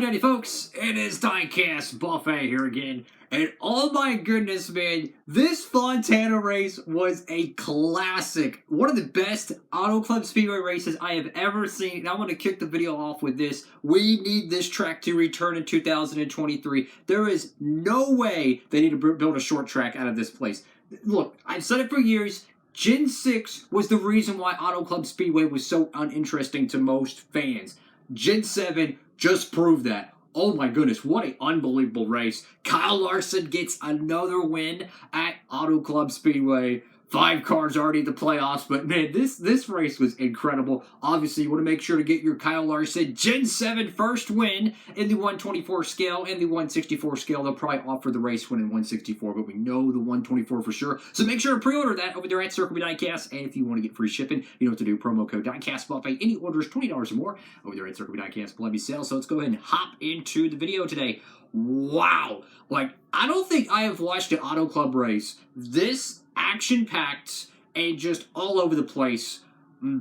Howdy, folks. It is DIECAST Buffet here again. And oh my goodness, man, this Fontana race was a classic. One of the best Auto Club Speedway races I have ever seen. And I want to kick the video off with this. We need this track to return in 2023. There is no way they need to build a short track out of this place. Look, I've said it for years. Gen 6 was the reason why Auto Club Speedway was so uninteresting to most fans. Gen 7 just proved that. Oh my goodness, what an unbelievable race. Kyle Larson gets another win at Auto Club Speedway. 5 cars already in the playoffs, but man, this race was incredible. Obviously, you want to make sure to get your Kyle Larson Gen 7 first win in the 124 scale and the 164 scale. They'll probably offer the race win in 164, but we know the 124 for sure. So make sure to pre-order that over there at Circle B Diecast. And if you want to get free shipping, you know what to do. Promo code Diecast Buffet. Any orders $20 or more over there at Circle B Diecast. Will be sale. So let's go ahead and hop into the video today. Wow. Like, I don't think I have watched an Auto Club race this action-packed and just all over the place,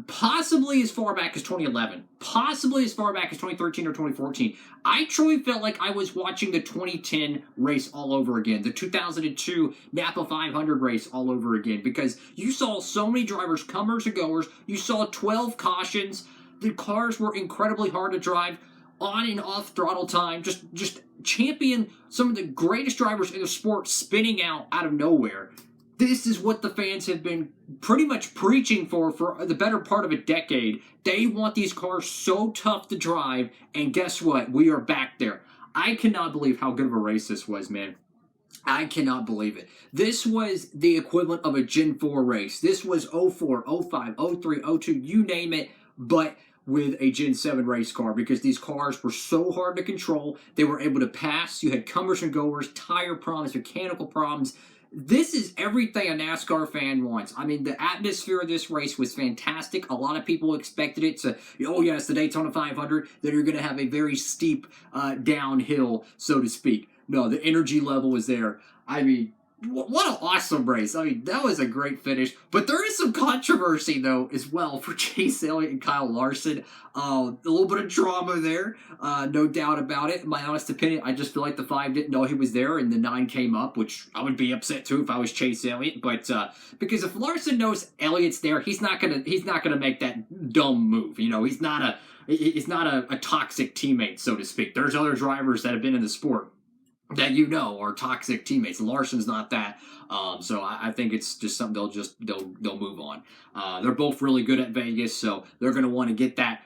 possibly as far back as 2011, possibly as far back as 2013 or 2014. I truly felt like I was watching the 2010 race all over again, the 2002 Napa 500 race all over again, because you saw so many drivers, comers and goers. You saw 12 cautions. The cars were incredibly hard to drive, on and off throttle time, just champion some of the greatest drivers in the sport spinning out of nowhere. This is what the fans have been pretty much preaching for the better part of a decade. They want these cars so tough to drive, and guess what? We are back there. I cannot believe how good of a race this was, man. I cannot believe it. This was the equivalent of a Gen 4 race. This was 04, 05, 03, 02, you name it, but with a Gen 7 race car, because these cars were so hard to control. They were able to pass. You had comers and goers, tire problems, mechanical problems. This is everything a NASCAR fan wants. I mean, the atmosphere of this race was fantastic. A lot of people expected it to, oh yeah, it's the Daytona 500, that you're going to have a very steep downhill, so to speak. No, the energy level was there. I mean, what an awesome race. I mean, that was a great finish. But there is some controversy, though, as well for Chase Elliott and Kyle Larson. A little bit of drama there, no doubt about it. In my honest opinion, I just feel like the 5 didn't know he was there and the 9 came up, which I would be upset too if I was Chase Elliott. But because if Larson knows Elliott's there, he's not gonna make that dumb move. You know, he's not a toxic teammate, so to speak. There's other drivers that have been in the sport that you know are toxic teammates. Larson's not that. So I think it's just something they'll move on. They're both really good at Vegas, so they're going to want to get that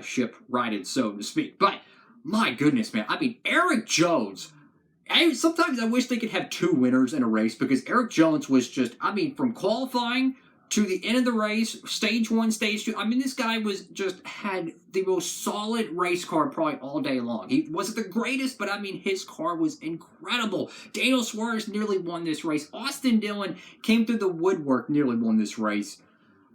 ship righted, so to speak. But my goodness, man, I mean, Erik Jones. Sometimes I wish they could have 2 winners in a race, because Erik Jones was just, I mean, from qualifying to the end of the race, stage 1, stage 2. I mean, this guy had the most solid race car probably all day long. He wasn't the greatest, but I mean, his car was incredible. Daniel Suarez nearly won this race. Austin Dillon came through the woodwork, nearly won this race.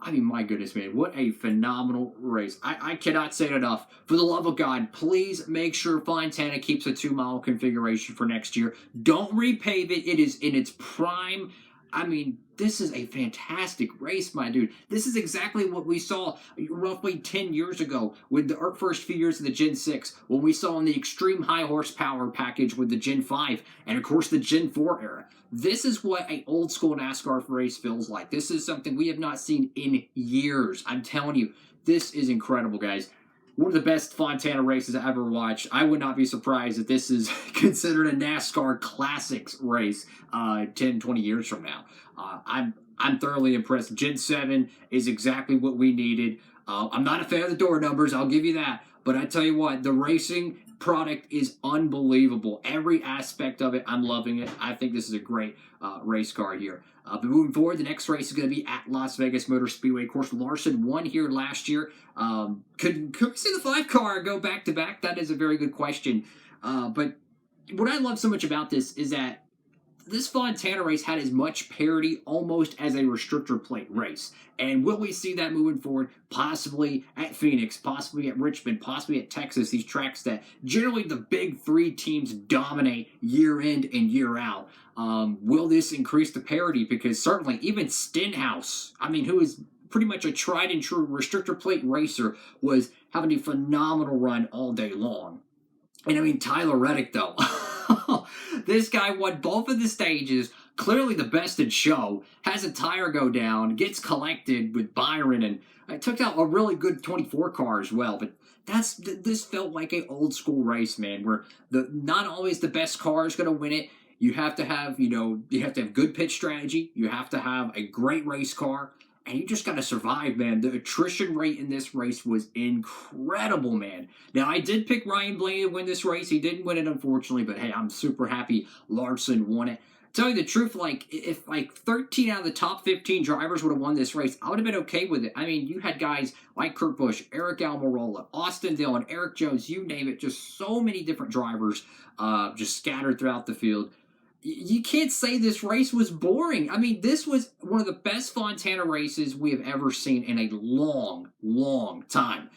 I mean, my goodness, man, what a phenomenal race. I cannot say it enough. For the love of God, please make sure Fontana keeps a 2-mile configuration for next year. Don't repave it. It is in its prime. I mean, this is a fantastic race, my dude. This is exactly what we saw roughly 10 years ago with the first few years of the Gen 6, when we saw in the extreme high horsepower package with the Gen 5, and of course the Gen 4 era. This is what an old school NASCAR race feels like. This is something we have not seen in years. I'm telling you, this is incredible, guys. One of the best Fontana races I ever watched. I would not be surprised if this is considered a NASCAR Classics race 10, 20 years from now. I'm thoroughly impressed. Gen 7 is exactly what we needed. I'm not a fan of the door numbers, I'll give you that. But I tell you what, the racing product is unbelievable. Every aspect of it, I'm loving it. I think this is a great race car here. But moving forward, the next race is going to be at Las Vegas Motor Speedway. Of course, Larson won here last year. Could we see the 5 car go back-to-back? That is a very good question. But what I love so much about this is that this Fontana race had as much parity almost as a restrictor plate race. And will we see that moving forward? Possibly at Phoenix, possibly at Richmond, possibly at Texas, these tracks that generally the big 3 teams dominate year in and year out. Will this increase the parity? Because certainly even Stenhouse, I mean, who is pretty much a tried and true restrictor plate racer, was having a phenomenal run all day long. And I mean, Tyler Reddick, though. This guy won both of the stages, clearly the best in show, has a tire go down, gets collected with Byron, and took out a really good 24 car as well. But this felt like an old school race, man, where not always the best car is going to win it. You have to have, you have to have good pitch strategy. You have to have a great race car. And you just got to survive, man. The attrition rate in this race was incredible, man. Now, I did pick Ryan Blaney to win this race. He didn't win it, unfortunately, but hey, I'm super happy Larson won it. Tell you the truth, like, if like 13 out of the top 15 drivers would have won this race, I would have been okay with it. I mean, you had guys like Kurt Busch, Eric Almirola, Austin Dillon, Eric Jones, you name it, just so many different drivers just scattered throughout the field. You can't say this race was boring. I mean, this was one of the best Fontana races we have ever seen in a long, long time.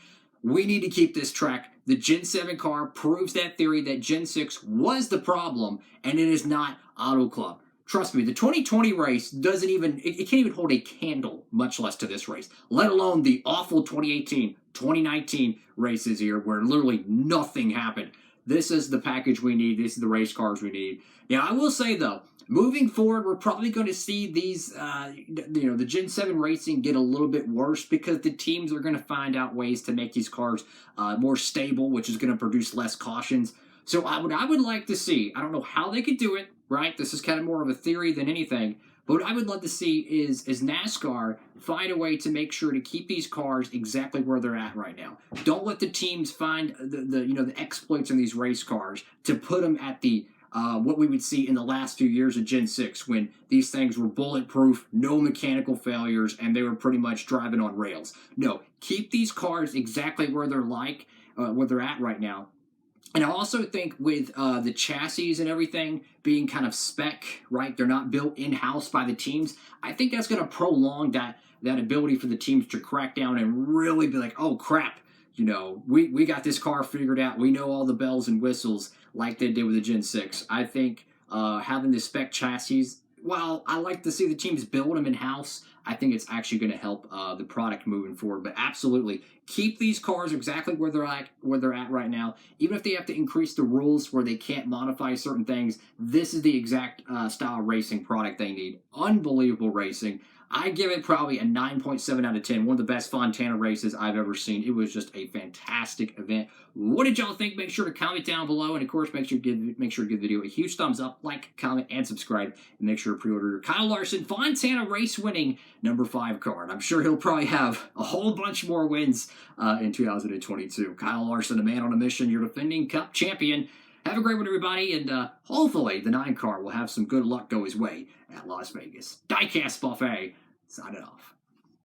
We need to keep this track. The Gen 7 car proves that theory that Gen 6 was the problem, and it is not Auto Club. Trust me, the 2020 race doesn't even, it can't even hold a candle, much less to this race, let alone the awful 2018, 2019 races here where literally nothing happened. This is the package we need. This is the race cars we need. Now, I will say, though, moving forward, we're probably going to see these, the Gen 7 racing get a little bit worse because the teams are going to find out ways to make these cars more stable, which is going to produce less cautions. So what I would like to see, I don't know how they could do it, right? This is kind of more of a theory than anything. But what I would love to see is NASCAR find a way to make sure to keep these cars exactly where they're at right now. Don't let the teams find the exploits in these race cars to put them at the what we would see in the last few years of Gen 6 when these things were bulletproof, no mechanical failures, and they were pretty much driving on rails. No, keep these cars exactly where they're at right now. And I also think with the chassis and everything being kind of spec, right? They're not built in-house by the teams. I think that's going to prolong that ability for the teams to crack down and really be like, oh, crap. We got this car figured out. We know all the bells and whistles like they did with the Gen 6. I think having the spec chassis, while I like to see the teams build them in-house, I think it's actually going to help the product moving forward. But absolutely, keep these cars exactly where they're at right now. Even if they have to increase the rules where they can't modify certain things, this is the exact style racing product they need. Unbelievable racing. I give it probably a 9.7 out of 10. One of the best Fontana races I've ever seen. It was just a fantastic event. What did y'all think? Make sure to comment down below. And, of course, make sure to give the video a huge thumbs up, like, comment, and subscribe. And make sure to pre-order your Kyle Larson Fontana race-winning number 5 card. I'm sure he'll probably have a whole bunch more wins in 2022. Kyle Larson, a man on a mission, your defending Cup champion. Have a great one, everybody, and hopefully the 9 car will have some good luck go his way at Las Vegas. Diecast Buffet, signing off.